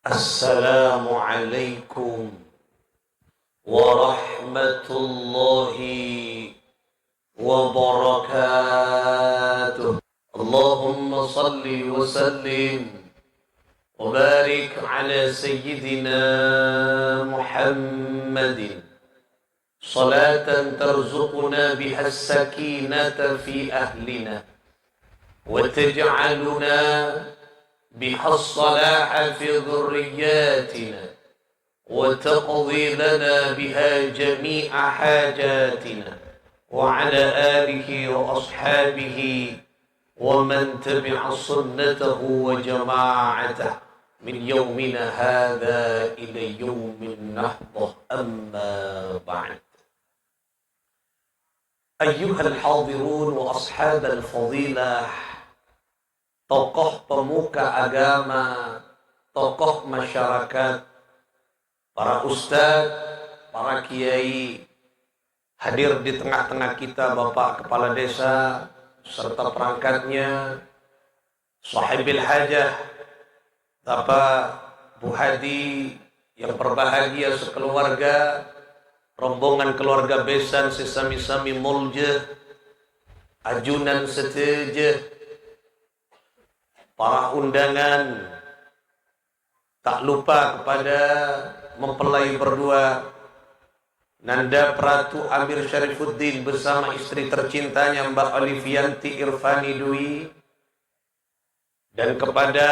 Assalamualaikum warahmatullahi wabarakatuh. Allahumma salli wa sallim wa barik ala sayyidina Muhammadin salatan tarzuquna biha as-sakinata fi ahlina wa taj'aluna بها الصلاح في ذرياتنا وتقضي لنا بها جميع حاجاتنا وعلى آله وأصحابه ومن تبع سنته وجماعته من يومنا هذا إلى يوم النهضة أما بعد أيها الحاضرون وأصحاب الفضيلة, tokoh pemuka agama, tokoh masyarakat, para ustadz, para kiai, hadir di tengah-tengah kita Bapak Kepala Desa serta perangkatnya, sahibil hajah, Bapak Bu Hadi yang berbahagia sekeluarga, rombongan keluarga besan sesami-sami mulje, ajunan seteje, para undangan, tak lupa kepada mempelai berdua Nanda Pratu Amir Syarifuddin bersama istri tercintanya Mbak Olivianti Irfani Dwi, dan kepada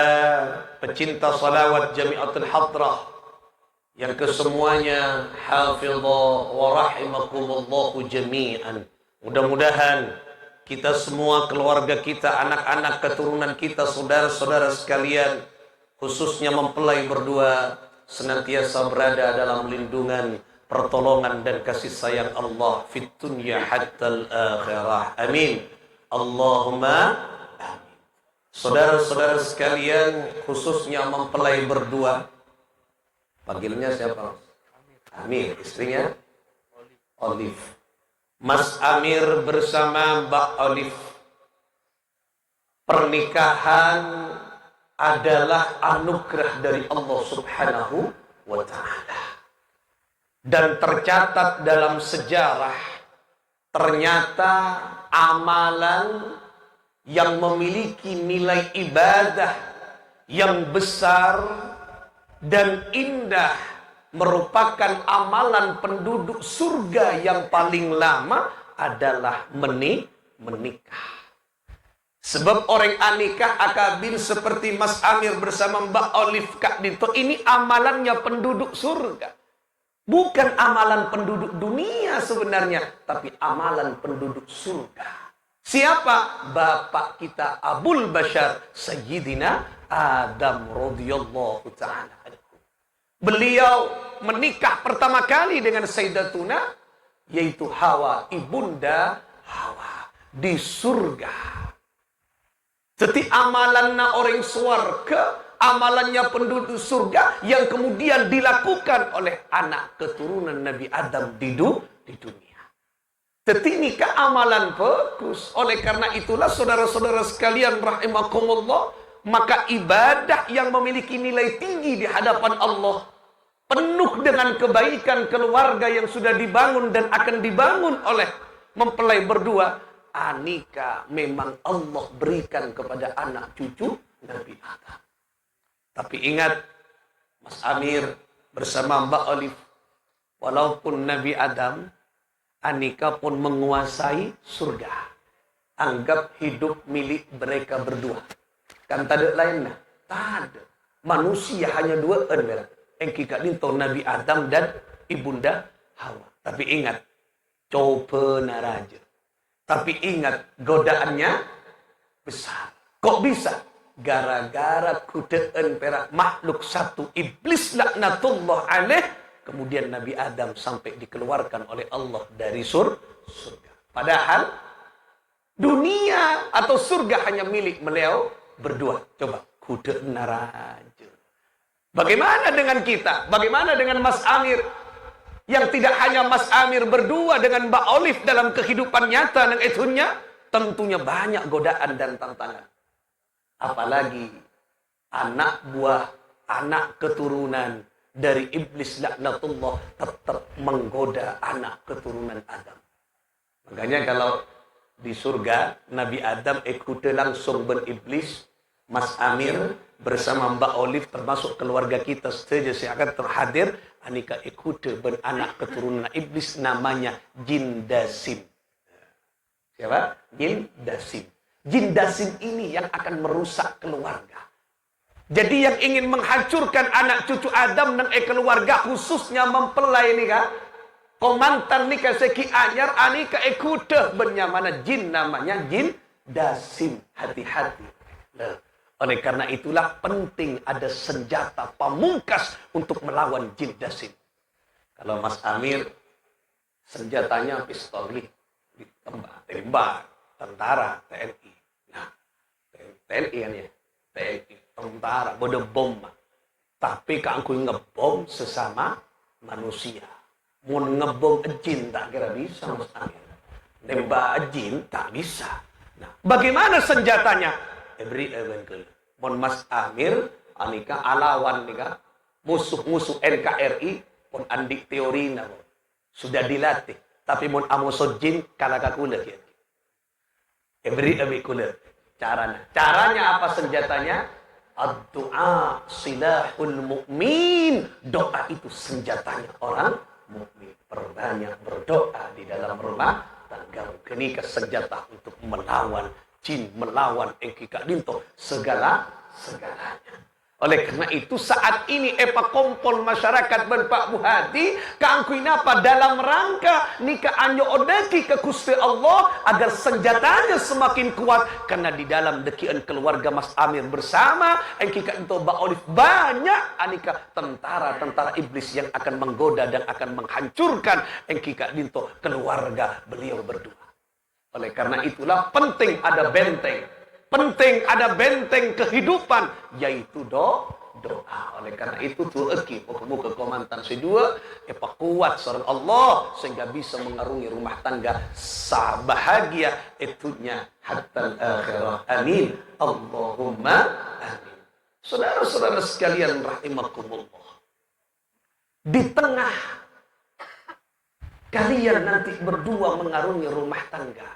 pecinta salawat Jami'atul Hadrah yang kesemuanya hafizah wa rahimakumullahu jami'an. Mudah-mudahan kita semua, keluarga kita, anak-anak keturunan kita, saudara-saudara sekalian, khususnya mempelai berdua, senantiasa berada dalam lindungan, pertolongan dan kasih sayang Allah fit dunya hattal akhirah. Amin. Allahumma amin. Saudara-saudara sekalian, khususnya mempelai berdua, panggilnya siapa? Amir, istrinya Olive. Mas Amir bersama Mbak Olive. Pernikahan adalah anugerah dari Allah Subhanahu wa Ta'ala, dan tercatat dalam sejarah, ternyata amalan yang memiliki nilai ibadah yang besar dan indah, merupakan amalan penduduk surga yang paling lama adalah menikah. Sebab orang anikah akabir seperti Mas Amir bersama Mbak Olive Kak Dito, ini amalannya penduduk surga. Bukan amalan penduduk dunia sebenarnya, tapi amalan penduduk surga. Siapa? Bapak kita Abul Bashar Sayyidina Adam radhiyallahu ta'ala. Beliau menikah pertama kali dengan Sayyidatuna, yaitu Hawa, ibunda Hawa, di surga. Jadi amalannya orang surga, amalannya penduduk surga yang kemudian dilakukan oleh anak keturunan Nabi Adam di dunia. Jadi nikah amalan bagus. Oleh karena itulah saudara-saudara sekalian rahimakumullah, maka ibadah yang memiliki nilai tinggi di hadapan Allah, penuh dengan kebaikan keluarga yang sudah dibangun dan akan dibangun oleh mempelai berdua, nikah memang Allah berikan kepada anak cucu Nabi Adam. Tapi ingat, Mas Amir bersama Mbak Olive, walaupun Nabi Adam, nikah pun menguasai surga. Anggap hidup milik mereka berdua. Kan tak ada lainnya. Tak ada. Manusia hanya dua orang. Engkika dinto Nabi Adam dan ibunda Hawa. Tapi ingat, coba naraja. Tapi ingat, godaannya besar. Kok bisa? Gara-gara kudaan perak makhluk satu, iblis laknatullah alaih, kemudian Nabi Adam sampai dikeluarkan oleh Allah dari surga. Padahal dunia atau surga hanya milik beliau berdua. Coba, kudaan naraja. Bagaimana dengan kita? Bagaimana dengan Mas Amir? Yang tidak hanya Mas Amir berdua dengan Mbak Olive dalam kehidupan nyata dan itunya, tentunya banyak godaan dan tantangan. Apalagi anak buah anak keturunan dari iblis laknatullah tetap menggoda anak keturunan Adam. Makanya kalau di surga Nabi Adam ikut langsung beriblis, Mas Amir bersama Mbak Olive termasuk keluarga kita saja saya akan terhadir. Anika ikut beranak keturunan iblis namanya Jin Dasim. Siapa? Jin Dasim. Jin Dasim ini yang akan merusak keluarga. Jadi yang ingin menghancurkan anak cucu Adam dan keluarga khususnya mempelai ini kan. Komantan nika seki anyar anika ikuta benyamana jin namanya Jin Dasim. Hati-hati. Oleh karena itulah penting ada senjata pamungkas untuk melawan Jin Dasim. Kalau Mas Amir senjatanya pistol ditembak tentara TNI. Nah, TNI kan ya, TNI tentara bodoh bom. Tapi kalau ngebom sesama manusia. Mau ngebom jin tak kira bisa Mas Amir. Nembak jin tak bisa. Nah, bagaimana senjatanya? Mon Mas Amir anika alawan nika musuh-musuh NKRI pun andik teori namo sudah dilatih tapi mon amoso jin kalaka kula kian kula caranya apa senjatanya ad-du'a silahul mu'min, doa itu senjatanya orang mukmin. Perbanyak berdoa di dalam rumah tangga kenika senjata untuk melawan jin, melawan engkika dinto segalanya. Oleh karena itu saat ini epa kompol masyarakat ben Pak Buhati kaangkuin apa dalam rangka nikah anyo odeki ke Gusti Allah agar senjatanya semakin kuat karena di dalam dekian keluarga Mas Amir bersama engkika dinto Mbak Olive banyak anika tentara-tentara iblis yang akan menggoda dan akan menghancurkan engkika dinto keluarga beliau berdua. Oleh karena itulah penting ada benteng. Penting ada benteng kehidupan, yaitu doa. Oleh karena itu, tu'eki, muka komantan sedua, apa kuat seorang Allah, sehingga bisa mengarungi rumah tangga sabahagia itunya hatta akhirah. Amin. Allahumma amin. Saudara-saudara sekalian rahimakumullah. Di tengah kalian nanti berdua mengarungi rumah tangga,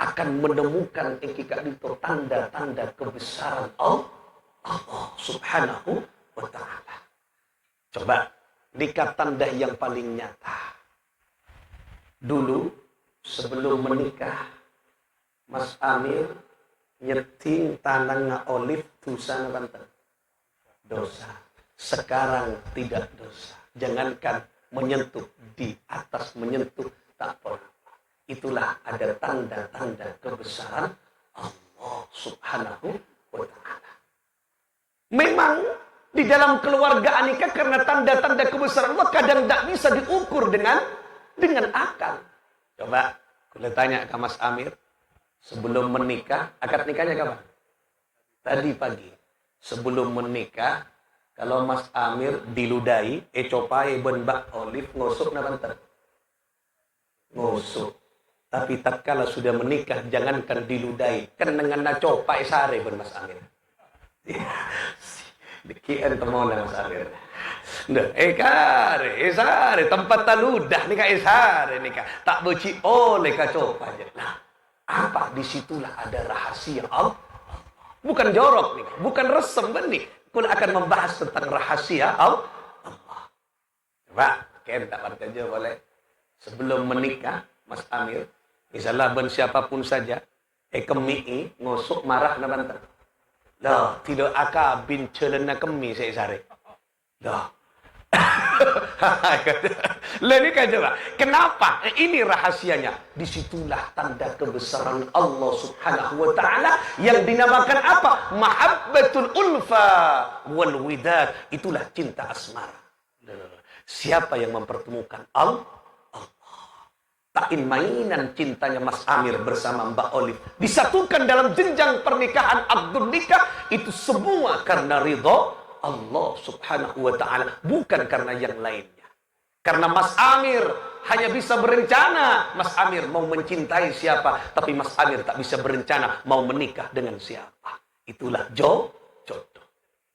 akan menemukan engkika itu tanda-tanda kebesaran Allah subhanahu wa ta'ala. Coba lihat tanda yang paling nyata. Dulu sebelum menikah Mas Amir nyeting tanah Olive dosa banten. Dosa. Sekarang tidak dosa. Jangankan menyentuh di atas menyentuh tak pernah. Itulah ada tanda-tanda kebesaran Allah subhanahu wa ta'ala. Memang di dalam keluarga anika karena tanda-tanda kebesaran Allah kadang tak bisa diukur dengan akal. Coba kita tanya ke Mas Amir sebelum menikah, akad nikahnya kapan? Tadi pagi. Sebelum menikah, kalau Mas Amir diludai, copai ben Mbak Olive ngosok na banten. Ngosok. Tapi tatkala sudah menikah, jangankan diludai. Kan dengan copai sare ben Mas Amir. Dikian temona Mas Amir. Nah, sare tempat taludah nikah sare nikah. Tak beci oleh kacopa aja. Nah, apa disitulah ada rahasia Allah. Bukan jorok nih, bukan resem benih. Kun akan membahas tentang rahasia Allah. Coba, kita baca aja boleh. Sebelum menikah, Mas Amir, misalnya ben siapapun saja, kemi ngosok marah na banten. Lah, tidak akabin celana kemi saya sare. Lah. Lah ini kan coba. Kenapa? Ini rahasianya. Disitulah tanda kebesaran Allah subhanahu wa ta'ala yang dinamakan apa? Mahabbatul ulfa wal widad. Itulah cinta asmara. Siapa yang mempertemukan Allah? Takin mainan cintanya Mas Amir bersama Mbak Olive disatukan dalam jenjang pernikahan akdun nikah itu semua karena ridho Allah subhanahu wa ta'ala, bukan karena yang lainnya. Karena Mas Amir hanya bisa berencana Mas Amir mau mencintai siapa, tapi Mas Amir tak bisa berencana mau menikah dengan siapa. Itulah jodoh.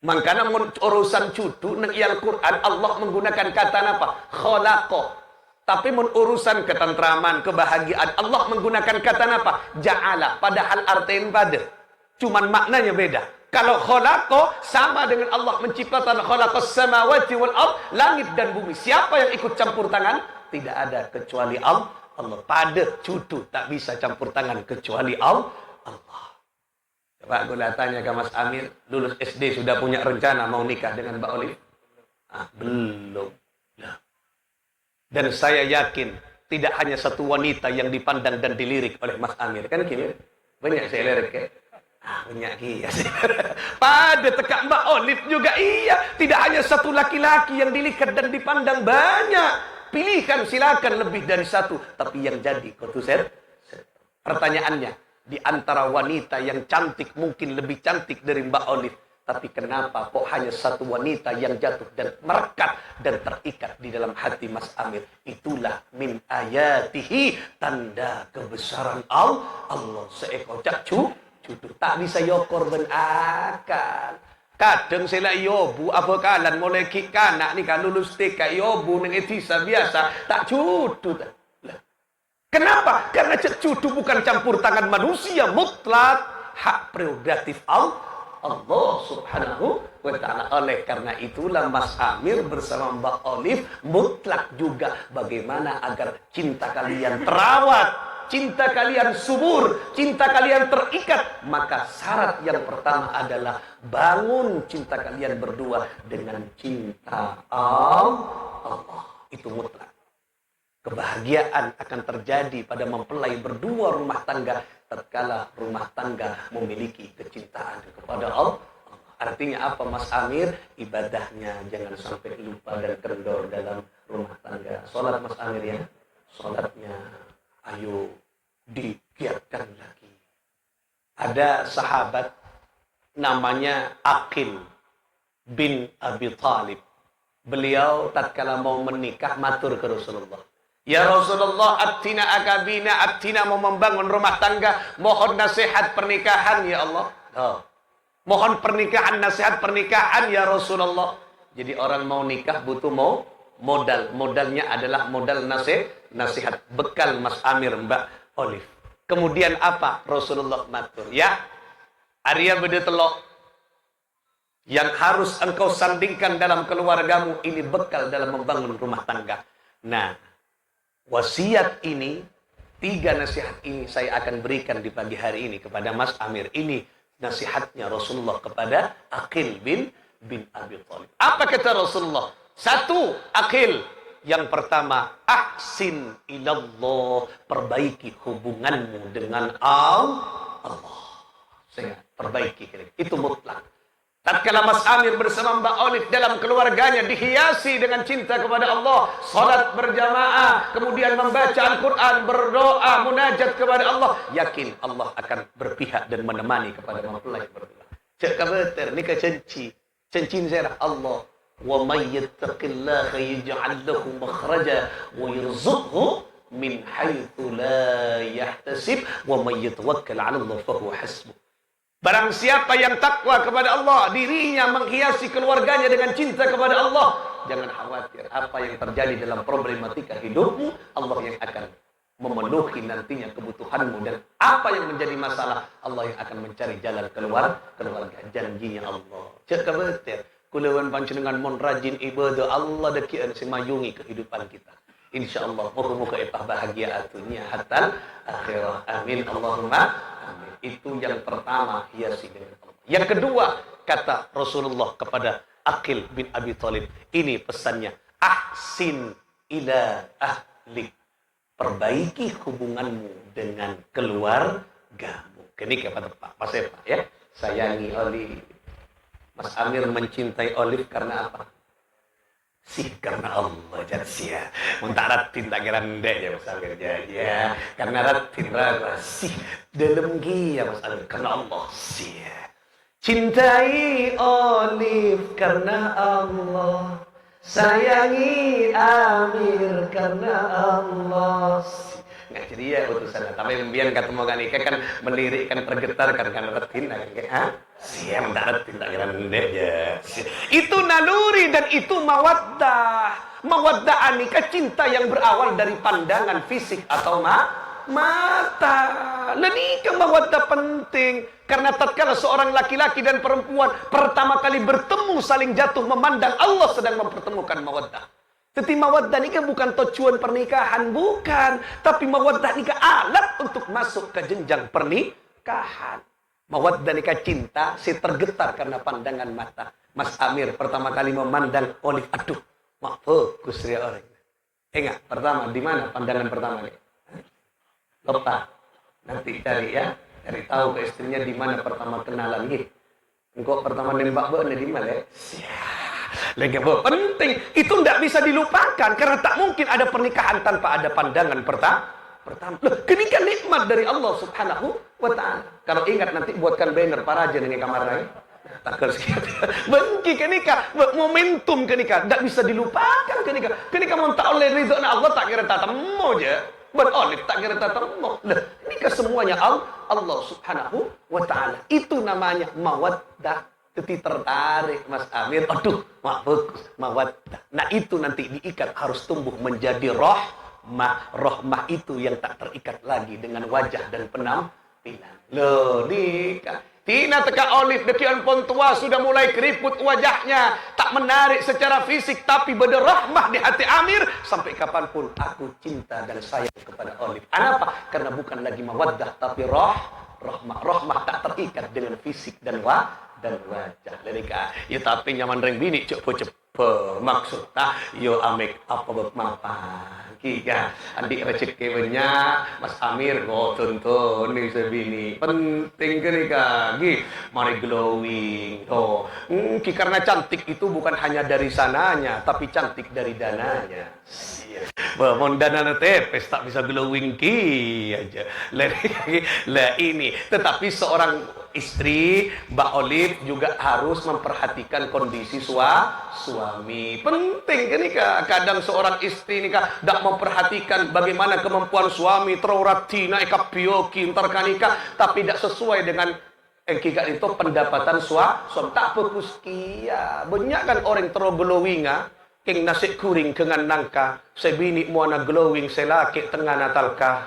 Makanya urusan cucu nang yang Quran Allah menggunakan kata apa? Khalaqa. Tapi urusan ketentraman, kebahagiaan Allah menggunakan kata apa? Ja'ala. Padahal artiin pada. Cuman maknanya beda. Kalau khalaqa sama dengan Allah menciptakan khalaqas samawati wal ard, langit dan bumi. Siapa yang ikut campur tangan? Tidak ada kecuali Allah. Pada cucu tak bisa campur tangan kecuali Allah. Coba gue tanya ke Mas Amir, lulus SD sudah punya rencana mau nikah dengan Mbak Olive? Belum. Dan saya yakin tidak hanya satu wanita yang dipandang dan dilirik oleh Mas Amir. Kan gini, banyak saya lirik ya. Banyak iya sih. Pada tekak Mbak Olive juga iya. Tidak hanya satu laki-laki yang dilihat dan dipandang, banyak. Pilihkan silakan lebih dari satu. Tapi yang jadi kotuser. Pertanyaannya, di antara wanita yang cantik mungkin lebih cantik dari Mbak Olive. Tapi kenapa kok hanya satu wanita yang jatuh dan merekat dan terikat di dalam hati Mas Amir? Itulah min ayatihi, tanda kebesaran Allah. Seekor cucu tak bisa yokor ben akal. Kadang saya yobu apa kalan mulai kik kanak ni kan lulus TK yobu neng etisa biasa tak cucu. Kenapa? Karena cucu bukan campur tangan manusia, mutlak hak prerogatif Allah subhanahu wa ta'ala. Oleh karena itulah Mas Amir bersama Mbak Olive mutlak juga bagaimana agar cinta kalian terawat, cinta kalian subur, cinta kalian terikat. Maka syarat yang pertama adalah bangun cinta kalian berdua dengan cinta Allah. Itu mutlak. Kebahagiaan akan terjadi pada mempelai berdua rumah tangga tatkala rumah tangga memiliki kecintaan kepada Allah. Artinya apa Mas Amir? Ibadahnya jangan sampai lupa dan kendor dalam rumah tangga. Salat Mas Amir ya. Salatnya ayo digiatkan lagi. Ada sahabat namanya Aqil bin Abi Thalib. Beliau tatkala mau menikah matur ke Rasulullah. Ya Rasulullah, atina akabina, atina mau membangun rumah tangga, mohon nasihat pernikahan ya Allah. Mohon pernikahan, nasihat pernikahan ya Rasulullah. Jadi orang mau nikah butuh modal. Modalnya adalah modal nasihat. Bekal Mas Amir Mbak Olive. Kemudian apa? Rasulullah matur. Ya, Arya bedetelok. Yang harus engkau sandingkan dalam keluargamu, ini bekal dalam membangun rumah tangga. Nah, wasiat ini, 3 nasihat ini saya akan berikan di pagi hari ini kepada Mas Amir. Ini nasihatnya Rasulullah kepada Aqil bin Abi Thalib. Apa kata Rasulullah? 1, Aqil. Yang pertama, ahsin ilallah. Perbaiki hubunganmu dengan Allah. Saya perbaiki. Itu mutlak. Tatkala Mas Amir bersama Mbak Olive dalam keluarganya dihiasi dengan cinta kepada Allah, salat berjamaah, kemudian membaca Al-Quran, berdoa, munajat kepada Allah, yakin Allah akan berpihak dan menemani kepada mempelai berdua. Cek kabeter, nikah cencin zerah Allah. Wa may yattaqillaha yaj'al lahu makhraja wa yarzuqhu min haitsu la yahtasib wa may yatawakkal 'ala Allah fa huwa hasbuh. Barang siapa yang takwa kepada Allah, dirinya menghiasi keluarganya dengan cinta kepada Allah, jangan khawatir apa yang terjadi dalam problematika hidupmu, Allah yang akan memenuhi nantinya kebutuhanmu. Dan apa yang menjadi masalah, Allah yang akan mencari jalan keluarga. Janjinya Allah. Cek kabeter, kulawan panjenengan mon rajin ibadah Allah dekian semayungi kehidupan kita. Insyaallah muka-muka epah bahagia atunya hatta akhirah. Amin Allahumma. Itu yang pertama, hiasi dengan Allah. Yang kedua, kata Rasulullah kepada Aqil bin Abi Thalib, ini pesannya, ahsin ila ahlik. Perbaiki hubunganmu dengan keluargamu. Ini kata Pak Sepa ya. Sayangi Olive. Mas Amir mencintai Olive karena apa? Sih karena Allah jadi Muntah ratin tak kira ndek ya Mas Amir ya. Karena ratin raga sih dalam gia Mas Amir karena Allah sih. Cintai Olive karena Allah, sayangi Amir karena Allah. nggak ceria utusan. Tapi biar ketemu kan ika kan melirikkan tergetarkan kan retin kan siam tak retin tak kira ndek ya. Itu naluri dan itu mawaddah. Mawaddah anika cinta yang berawal dari pandangan fisik atau mata. Lenika mawaddah penting karena tatkala seorang laki-laki dan perempuan pertama kali bertemu saling jatuh memandang, Allah sedang mempertemukan mawaddah. Tetapi mawaddah ini bukan tujuan pernikahan, bukan. Tapi mawaddah ini alat untuk masuk ke jenjang pernikahan. Mawaddah ini cinta, si tergetar karena pandangan mata. Mas Amir pertama kali memandang Olive, aduh, mak fokus dia orang. Enggak, pertama di mana pandangan pertama nih? Lupa. Nanti cari ya, cari tahu ke istrinya di mana pertama kenalan gitu. Engkau pertama nembak di mana ya? Lagi penting itu tidak bisa dilupakan karena tak mungkin ada pernikahan tanpa ada pandangan pertama. Loh, ini kan nikmat dari Allah Subhanahu wa taala. Kalau ingat nanti buatkan banner para aja ini kamarnya. Takkan sekian. Benci kenikah, momentum kenikah tidak bisa dilupakan kenikah. Kenikah mau tak oleh ridho Allah tak kira tak temu aja. Beroleh tak kira tak temu. Lah, ini semuanya Allah Subhanahu wa taala. Itu namanya mawaddah. Teti tertarik Mas Amir, aduh, bagus, mawaddah. Nah itu nanti diikat harus tumbuh menjadi rahmah. Rahmah itu yang tak terikat lagi dengan wajah dan penampilan. Loh, nikah. Tina teka Olive dekian pun tua sudah mulai keriput wajahnya. Tak menarik secara fisik tapi berrahmah di hati Amir. Sampai kapanpun aku cinta dan sayang kepada Olive. Kenapa? Karena bukan lagi mawaddah tapi rahmah. Rahmah tak terikat dengan fisik dan wajah. Lenika ya tapi nyaman reng bini cepet maksudnya yo amek apa bermapa kika adik rezeki banyak Mas Amir tonton nih sebini penting kenika mari glowing karena cantik itu bukan hanya dari sananya tapi cantik dari dananya. Mondana tepes tak bisa glowing aja. Lah ini tetapi seorang istri Mbak Olive juga harus memperhatikan kondisi suami. Penting kan nikah. Kadang seorang istri nikah tidak memperhatikan bagaimana kemampuan suami teroratina ekapioki nikah tapi tidak sesuai dengan engkikat itu pendapatan suami tak fokus kia. Banyak kan orang glowinga king nasi kuring dengan nangka sebini muana glowing selaki tengah natalka.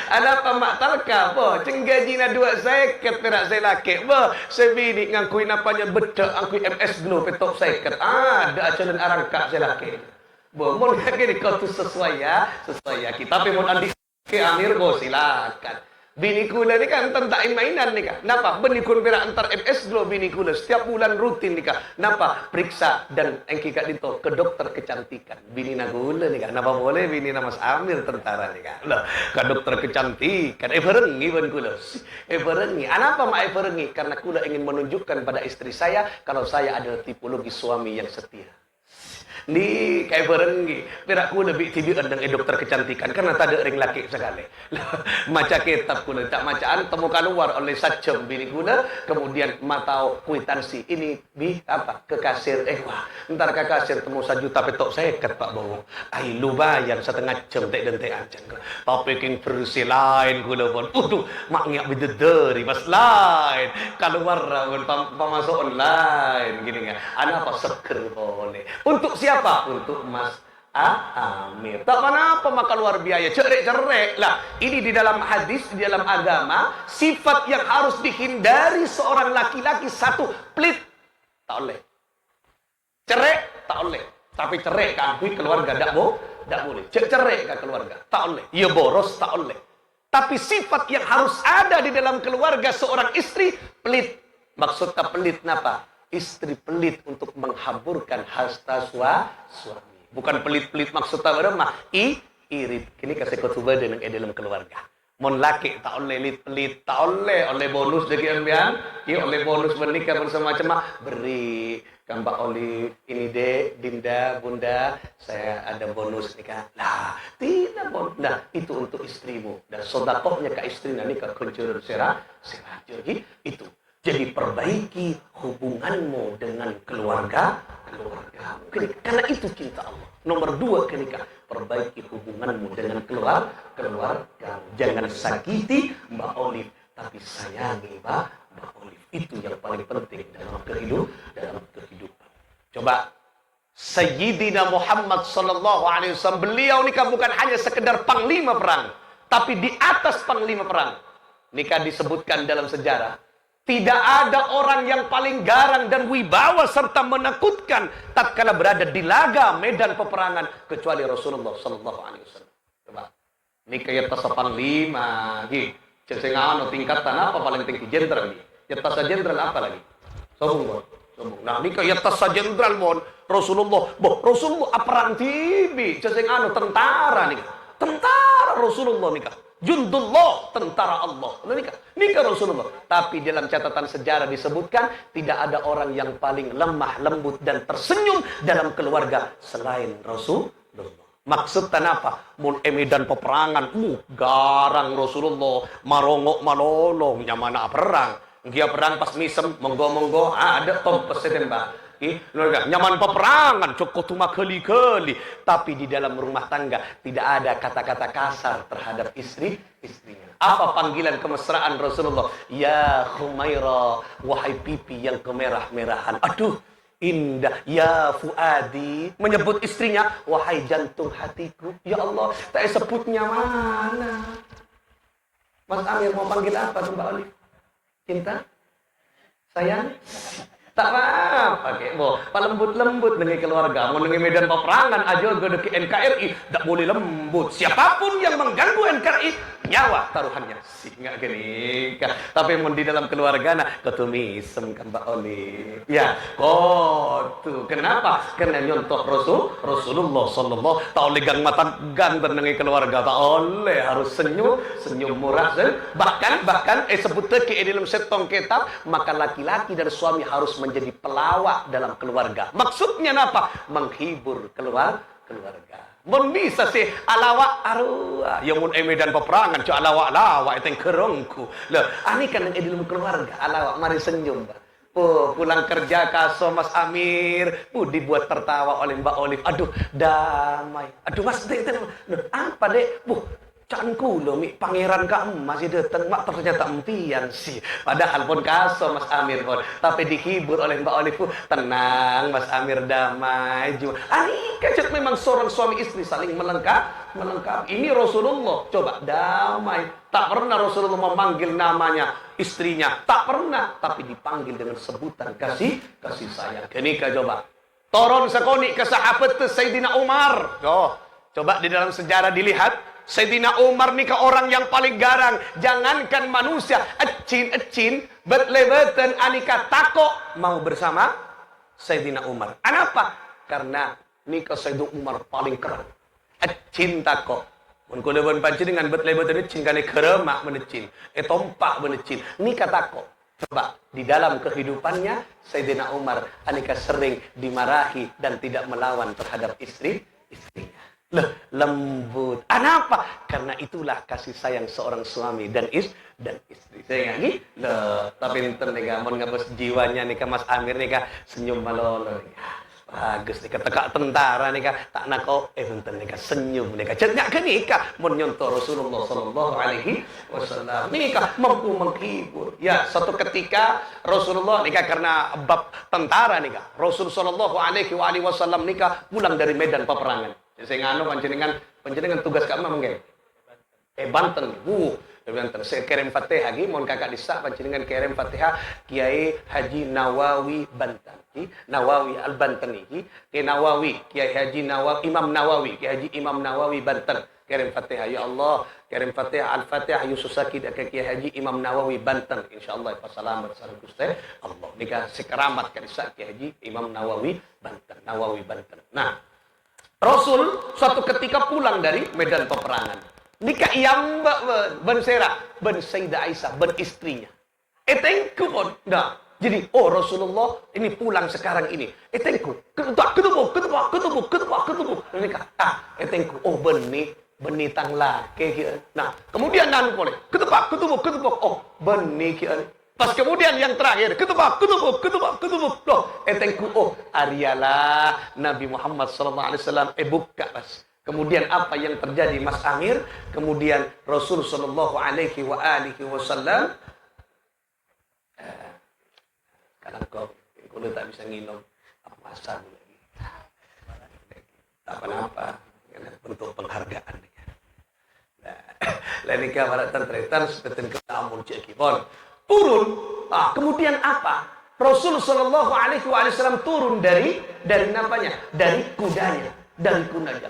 Ada pamak talka po cenggajina dua seket perak saya laki po sebini ngangkuin apanya bedak angkui MS Glow petok seket ada acalan arangka saya laki bo mau kini kau tu sesuai ya kita tapi mau andi ke Amir bo silakan bini kula ni kan tak mainan ni kan napa bini kula perak antar MS Glow bini kula setiap bulan rutin ni kan napa periksa dan engkikat itu ke dokter kecantikan bini nagula ni kan napa boleh bini nama Mas Amir tentara ni kan loh ke dokter kecantikan berengi ben kula berengi anapa mak berengi karena kula ingin menunjukkan pada istri saya kalau saya adalah tipologi suami yang setia. Ni kayak berengi perak ku lebih tibian dengan dokter kecantikan karena tak ada ring laki sekali. Maca kitab ku tak macaan temukan luar oleh sajam bini ku kemudian matau kuitansi ini bi apa ke kasir wah ntar ke kasir temu 1 juta petok seket Pak Bowo. Ai lumayan setengah jam tek dan tek aja. Tapi king versi lain ku pun. Mak ngiak bidederi mas lain keluar pamasuk online gini enggak. Ana apa seger boleh. Untuk siapa? Untuk Mas Amir. Tak apa maka luar biaya. Cerek-cerek lah. Ini di dalam hadis, di dalam agama, sifat yang harus dihindari seorang laki-laki satu pelit. Tak boleh. Cerek, tak boleh. Tapi cerek ke keluarga tak boleh. Cerek ke keluarga, tak boleh. Ya boros, tak boleh. Tapi sifat yang harus ada di dalam keluarga seorang istri pelit. Maksudnya pelit napa? Istri pelit untuk menghaburkan harta suami. Bukan pelit-pelit maksudnya berapa? Irit. Kini kasih khutbah dengan dalam keluarga. Mon laki tak oleh pelit, tak oleh bonus dari ambian, oleh bonus bernikah bersama macam beri Mbak Olive ini dek, Dinda, Bunda, saya ada bonus nikah. Lah, tidak bonus. Nah, itu untuk istrimu dan sodakohnya ke istri nanti ke kuncur serah. Jadi itu. Jadi perbaiki hubunganmu dengan keluarga. Karena itu cinta Allah. Nomor 2 ketika perbaiki hubunganmu dengan keluarga. Jangan sakiti Mbak Olive, tapi sayangi Mbak Olive. Itu yang paling penting dalam kehidupan. Coba Sayyidina Muhammad sallallahu alaihi wasallam, beliau nikah bukan hanya sekedar panglima perang, tapi di atas panglima perang. Nikah disebutkan dalam sejarah, tidak ada orang yang paling garang dan wibawa serta menakutkan tatkala berada di laga medan peperangan kecuali Rasulullah sallallahu alaihi wasallam. Coba nikah ya tas panglima, gitu. Cengcengan tingkatan apa paling tinggi, jenderal nih. Ya tas jenderal apa lagi? Sombong. Nah nikah ya tas jenderal mon. Rasulullah perang tibi, cengcengan tentara nih. Tentara Rasulullah nikah. Jundullah, tentara Allah. Nikah Rasulullah. Tapi dalam catatan sejarah disebutkan tidak ada orang yang paling lemah, lembut dan tersenyum dalam keluarga selain Rasulullah. Maksudnya apa? Mun medan peperangan, garang Rasulullah, marongok malolong, nyamana perang. Dia perang pas misem, monggo ada top presiden mbak. Nyaman peperangan, cukup cuma keli-keli. Tapi di dalam rumah tangga tidak ada kata-kata kasar terhadap istrinya. Apa panggilan kemesraan Rasulullah? Ya Khumaira, wahai pipi yang kemerah-merahan. Aduh, indah. Ya Fuadi, menyebut istrinya, wahai jantung hatiku. Ya Allah, tak sebutnya mana. Mas Amir mau panggil apa tuh Mbak Olive? Cinta? Sayang? Tak apa, pakai lembut dengan keluarga. Mau dengan medan peperangan aja gede ke NKRI, tak boleh lembut. Siapapun yang mengganggu NKRI, nyawa taruhannya. Nggak gini. Tapi mau di dalam keluarga, nah ketumisem kan Mbak Olive. Ya, tuh. Kenapa? Karena nyontoh Rasulullah sallallahu tak oleh gang mata gang dengan keluarga, tak oleh harus senyum murah. Bahkan sebut ke dalam setong kitab, maka laki-laki dan suami harus menjadi pelawak dalam keluarga. Maksudnya apa? Menghibur keluarga. Mun bisa sih alawak arwah. Ya mun medan peperangan cu alawak itu yang kerongku. Loh, ani kan yang dalam keluarga alawak mari senyum, Mbak. Pulang kerja kaso Mas Amir, dibuat tertawa oleh Mbak Olive. Aduh, damai. Aduh Mas, apa dek? Canku loh, pangeran kamu masih datang, mak ternyata empian sih. Padahal pun kaso Mas Amir pun, tapi dihibur oleh Mbak Olive. Tenang Mas Amir, damai juga. Kecet memang seorang suami istri saling melengkapi. Ini Rasulullah, coba damai. Tak pernah Rasulullah memanggil namanya istrinya, tak pernah. Tapi dipanggil dengan sebutan kasih sayang. Kenika coba. Toron sekoni ke sahabat Sayyidina Umar. Coba di dalam sejarah dilihat. Sayyidina Umar nikah orang yang paling garang. Jangankan manusia, ecin, bet-lebeten anika tako mau bersama Sayyidina Umar. Kenapa? Karena nikah Sayyidina Umar paling keren. Ecin tako. Mun kuleban panci dengan bet-lebeten ecin kali keremak menecin. Tompak menecin. Nikah tako. Coba di dalam kehidupannya Sayyidina Umar anika sering dimarahi dan tidak melawan terhadap istrinya. Lembut. Kenapa? Karena itulah kasih sayang seorang suami dan istri. Saya lagi. Tapi ninten nih, mau ngabos jiwanya nih Mas Amir nih senyum malolo nih. Bagus nih teka tentara nih tak nako ninten nih senyum nih cetnya ke nikah menyontoh Rasulullah sallallahu alaihi wasallam. Nikah mampu menghibur. Ya, suatu ketika Rasulullah nikah karena bab tentara nikah. Rasul sallallahu alaihi wasallam nikah pulang dari medan peperangan. Saya nganu panjenengan tugas kak mungkin. Banten. Banten. Saya kirim Fatihah lagi, mohon kakak disak panjenengan kirim Fatihah Kiai Haji Nawawi Banten. Nawawi Al-Bantani. Kiai Nawawi, Kiai Haji Nawawi, Imam Nawawi, Kiai Haji Imam Nawawi Banten. Kirim Fatihah ya Allah, kirim Fatihah Al-Fatihah Yusuf Sakid ke Kiai Haji Imam Nawawi Banten. Insyaallah selamat sareng Gusti Allah. Nika sekeramat ka disak Kiai Haji Imam Nawawi Banten. Nah, Rasul suatu ketika pulang dari medan peperangan. Nikah yang ben Sera, ben Sayyidah Aisyah, ben istrinya. Etengku pun. Nah, jadi Rasulullah ini pulang sekarang ini. Etengku, ketemu. Nikah. Etengku, benih tang laki. Nah, kemudian nanu boleh. Ketemu. Benih kieu. Pas kemudian yang terakhir, ketubuk. Loh, etengku, oh, arialah Nabi Muhammad SAW. Buka, Mas. Kemudian apa yang terjadi, Mas Amir? Kemudian Rasul Sallallahu Alaihi Wasallam, sekarang kau tak bisa nginum apa masa lagi. Tak apa-apa, untuk penghargaan. Lenika para tantretan seperti kita amun cekipon. Turun. Kemudian apa? Rasul Shallallahu Alaihi Wasallam turun dari namanya, dari kudanya.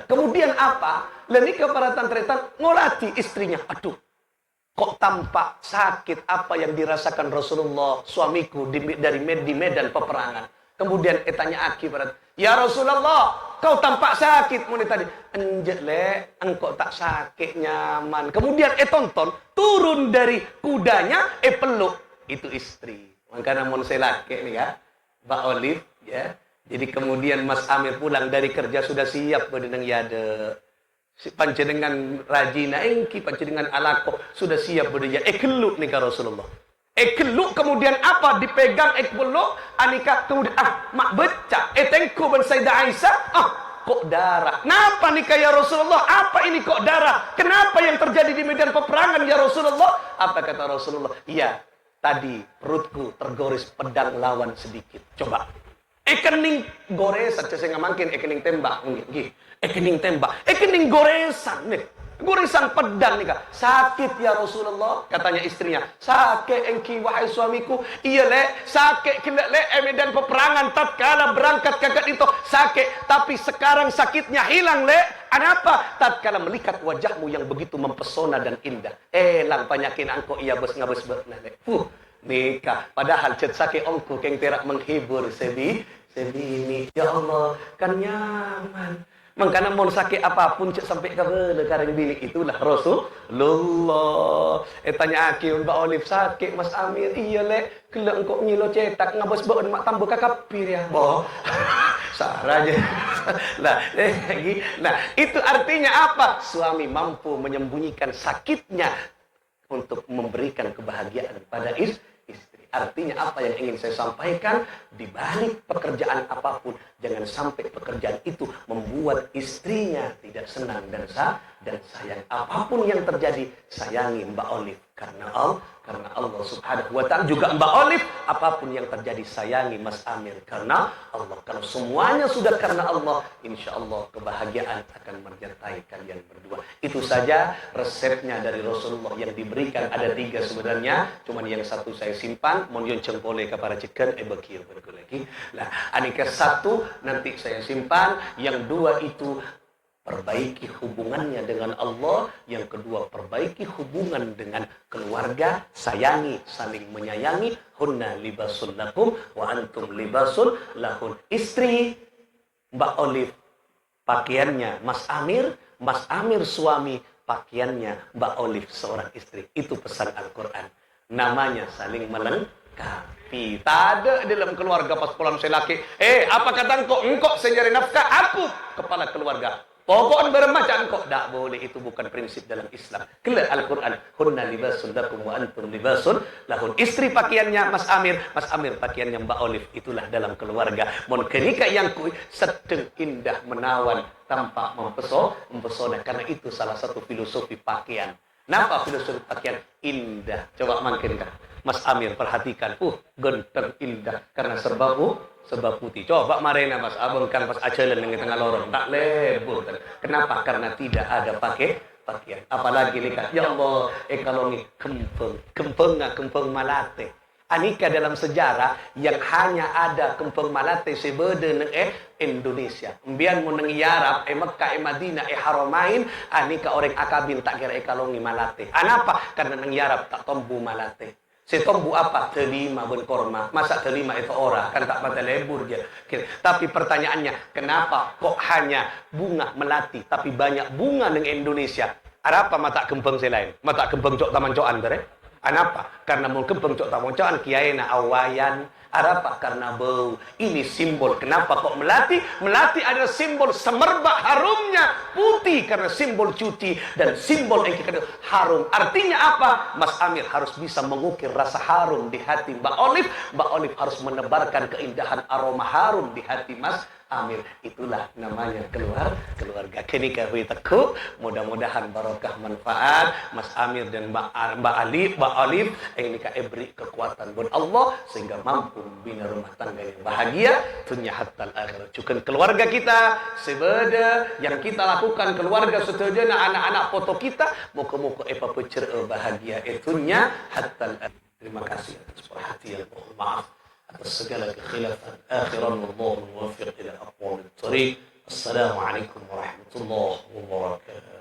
Kemudian apa? Lenika para tantretan ngolati istrinya. Aduh, kok tampak sakit apa yang dirasakan Rasulullah suamiku di medan peperangan. Kemudian tanya akibat, ya Rasulullah, kau tampak sakit muni tadi. Enjek le, engkau tak sakit, nyaman. Kemudian tonton turun dari kudanya, peluk itu istri. Makanya mon selake nih ya, Mbak Olive ya. Jadi kemudian Mas Amir pulang dari kerja sudah siap bedenang yade. Si panjenengan rajina engki, panjenengan alako sudah siap berdaya. Keluk nih Rasulullah. Keluk kemudian apa? Dipegang peluk anika kemudian mak becak. Tengku ben Sayyidah Aisyah. Kok darah? Kenapa nih ya Rasulullah? Apa ini kok darah? Kenapa yang terjadi di medan peperangan ya Rasulullah? Apa kata Rasulullah? Iya, tadi perutku tergores pedang lawan sedikit. Coba. Kening goresan, saya nggak kening tembak, kening tembak, kening goresan nih, goresan pedang nih kak, sakit ya Rasulullah, katanya istrinya, sakit engki wahai suamiku, iya le, sakit kena le, medan peperangan tatkala berangkat kakak itu sakit, tapi sekarang sakitnya hilang le, kenapa? Tatkala melihat wajahmu yang begitu mempesona dan indah, lang panyakin angko iya bos ngabes le, nikah, padahal cet sakit ongku keng terak menghibur ini, ya Allah, kan nyaman. Makanya mau sakit apapun cek sampai ke kareng bini itulah Rasulullah. Tanya aki Mbak Olive sakit Mas Amir, iya le, kelak engkau nyilo cetak ngabos baon mak tambah kakapir ya, boh. Saranya. Nah, itu artinya apa? Suami mampu menyembunyikan sakitnya untuk memberikan kebahagiaan pada istri. Artinya apa yang ingin saya sampaikan, di balik pekerjaan apapun, jangan sampai pekerjaan itu membuat istrinya tidak senang dan sayang. Apapun yang terjadi, sayangi Mbak Olive karena Allah Subhanahu wa Ta'ala. Juga Mbak Olive, apapun yang terjadi sayangi Mas Amir karena Allah. Kalau semuanya sudah karena Allah, insya Allah kebahagiaan akan menyertai kalian berdua. Itu saja resepnya dari Rasulullah yang diberikan. Ada 3 sebenarnya, cuman yang satu saya simpan. Mohon cempole kepada cikan bekir lagi. Nah, anika 1 nanti saya simpan. Yang 2 itu perbaiki hubungannya dengan Allah. Yang kedua, perbaiki hubungan dengan keluarga. Sayangi, saling menyayangi. Hunna libasun lakum wa antum libasun lahun. Istri Mbak Olive, pakaiannya Mas Amir suami, pakaiannya Mbak Olive seorang istri. Itu pesan Al-Quran. Namanya saling melengkapi. Tak ada dalam keluarga pas pulang saya laki. Apa kata engkau saya nyari nafkah, aku kepala keluarga. Pokoknya bermacam kok. Tak boleh, itu bukan prinsip dalam Islam. Kelak Al-Quran, hunna libasun lakum wa antum libasun lahun. Istri pakaiannya Mas Amir pakaiannya Mbak Olive. Itulah dalam keluarga. Mon kenika yang sedang indah menawan tanpa mempesona. Karena itu salah satu filosofi pakaian. Kenapa filosofi pakaian indah? Coba makin kan Mas Amir perhatikan. Ganteng indah karena serba putih. Coba marena Mas Abang kan pas ajalan yang tengah lorong tak lebur. Kenapa? Karena tidak ada pakaian. Apalagi lihat, ya Allah, kalau ni kempeng malate. Anika dalam sejarah yang hanya ada kempeng malate sebede neng Indonesia. Mbian mo nang Arab, Mekah, Madinah, Haramain, anika orang akabin tak kira kalongi malate. Anapa? Karena nang Arab tak tombu malate. Setombu apa? Telima ben korma. Masa telima itu orang kan tak pada lebur dia. Tapi pertanyaannya, kenapa kok hanya bunga melati tapi banyak bunga neng Indonesia? Ada apa mata kembang selain? Mata kembang cok taman cokan tere? Kenapa? Karena mungkin bentuk tamu-tamuan kiai na awayan. Apa? Karena bau. Ini simbol. Kenapa kok melati? Melati adalah simbol semerbak harumnya putih karena simbol cuci dan simbol yang kita harum. Artinya apa? Mas Amir harus bisa mengukir rasa harum di hati Mbak Olive. Mbak Olive harus menebarkan keindahan aroma harum di hati Mas Amir. Itulah namanya keluarga. Kini kahwi teku. Mudah-mudahan barokah manfaat Mas Amir dan Mbak Olive ini beri kekuatan buat Allah sehingga mampu membina rumah tangga yang bahagia dunia hatta akhirat. Cukup keluarga kita sebeda yang kita lakukan keluarga setuju anak-anak foto kita muka-muka pecer bahagia itunya hatta akhirat. Terima kasih atas perhatian. Mohon maaf atas segala kekhilafan. Akhiran wallahu muwaffiq ila aqwamit thariq. Assalamualaikum warahmatullahi wabarakatuh.